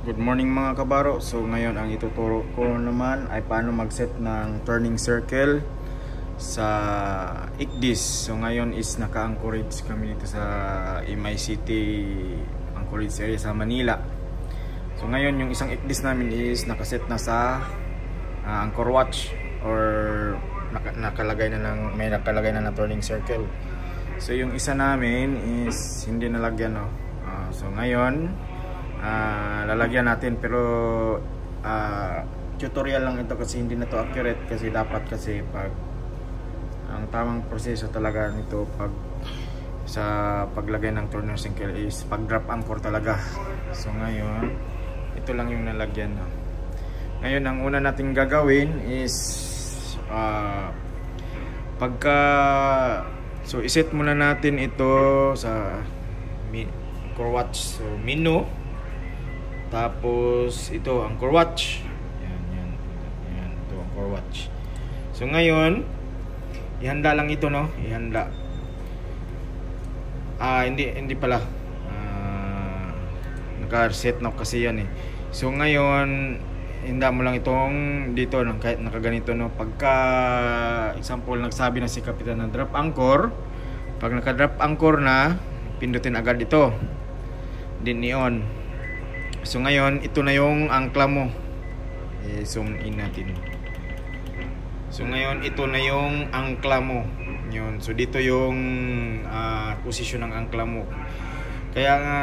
Good morning mga kabaro. So ngayon ang ituturo ko naman ay paano mag-set ng turning circle sa Ikdis. So ngayon is naka-anchorage kami dito sa MI City Anchorage area sa Manila. So ngayon yung isang Ikdis namin is nakaset na sa anchor watch or nakalagay na ng turning circle. So yung isa namin is hindi nalagyan, no. So ngayon lalagyan natin, pero tutorial lang ito kasi hindi na to accurate, kasi dapat kasi pag ang tamang proseso talaga nito pag sa paglagay ng turning circle is pag drop anchor talaga. So ngayon ito lang yung nalagyan, no? Ngayon ang una nating gagawin is so iset muna natin ito sa anchor watch. So menu, tapos ito anchor watch. Yan ito anchor watch. So ngayon ihanda lang ito, no? Ihanda. Hindi pala. Naka-set na kasi yan eh. So ngayon handa mo lang itong dito, kahit nakaganito, no? Pagka example nagsabi na si Kapitan na drop anchor, pag naka-drop anchor na, pindutin agad ito. Din i-on. So ngayon ito na yung angkla mo. Zoom in natin. So ngayon ito na yung angkla mo. Yun. So dito yung posisyon ng angkla mo. Kaya nga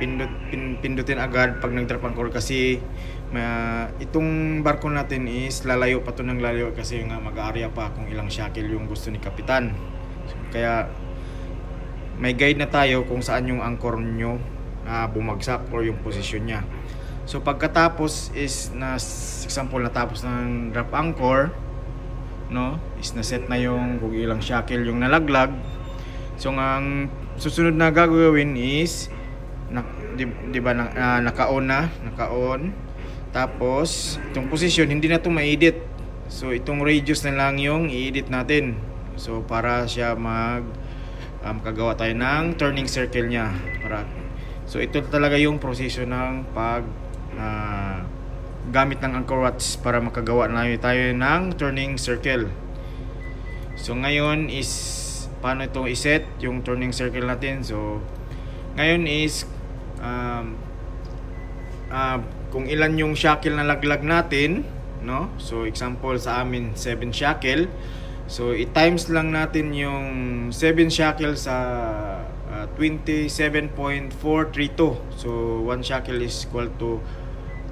pindutin agad pag nag-drop anchor, kasi itong barko natin is lalayo pa to ng lalayo, kasi nga mag-aarya pa kung ilang shackle yung gusto ni Kapitan. So, kaya may guide na tayo kung saan yung anchor nyo bumagsak or yung posisyon niya. So pagkatapos is example natapos ng drop anchor, no, is na-set na yung kung ilang shackle yung nalaglag. So ang susunod na gagawin is naka-on. Tapos itong position hindi na to ma-edit. So itong radius na lang yung i-edit natin. So para siya makagawa tayo ng turning circle niya. So ito talaga yung proseso ng gamit ng anchor watch para makagawa na tayo ng turning circle. So ngayon is paano ito iset yung turning circle natin. So ngayon is kung ilan yung shackle na laglag natin, no? So example sa amin 7 shackle. So i-times lang natin yung 7 shackle sa 27.432. So 1 shackle is equal to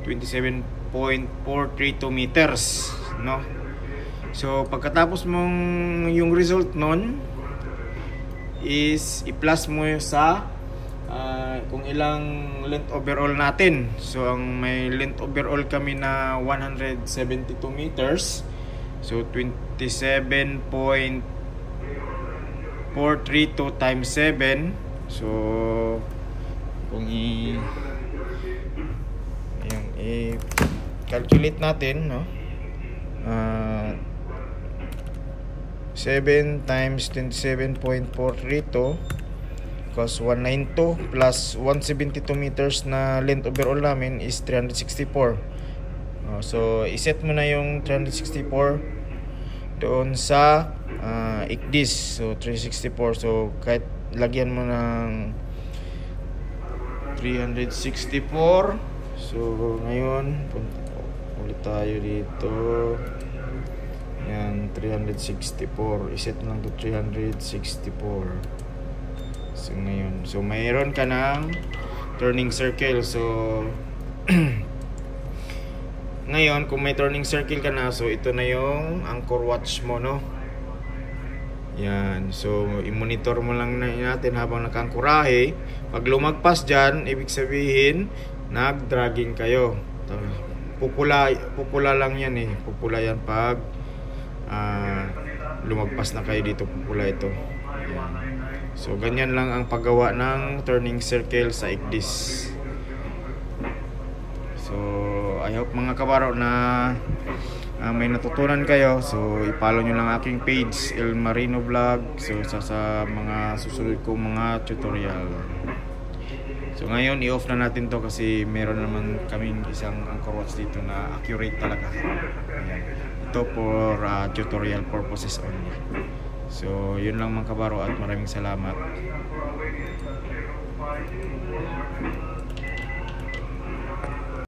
27.432 meters, no? So pagkatapos mong yung result nun is i-plus mo sa kung ilang length overall natin. So ang may length overall kami na 172 meters. So 27.432 times 7. So kung i-calculate natin, no? 7 times 27.432 equals 192 plus 172 meters na length overall namin is 364. So iset mo na yung 364 doon sa Ikdis. So 364. So kahit lagyan mo ng 364. So ngayon ulit tayo dito. Yan, 364. Iset lang to 364. So ngayon, so mayroon ka ng turning circle. So ngayon kung may turning circle ka na, so ito na yung anchor watch mo, no? Yan. So i-monitor mo lang natin habang nakaangkorahe. Pag lumagpas dyan, ibig sabihin nag-dragging kayo. Pupula lang yan eh. Pupula yan pag lumagpas na kayo dito. Pupula ito. Yan. So ganyan lang ang paggawa ng turning circle sa Ikdis. So I hope mga kabaro na may natutunan kayo. So i-follow nyo lang aking page, El Marino Vlog. So sa mga susunod kong mga tutorial. So ngayon i-off na natin to kasi meron naman kaming isang anchor watch dito na accurate talaga. Ayan. Ito for tutorial purposes only. So yun lang mga kabaro at maraming salamat.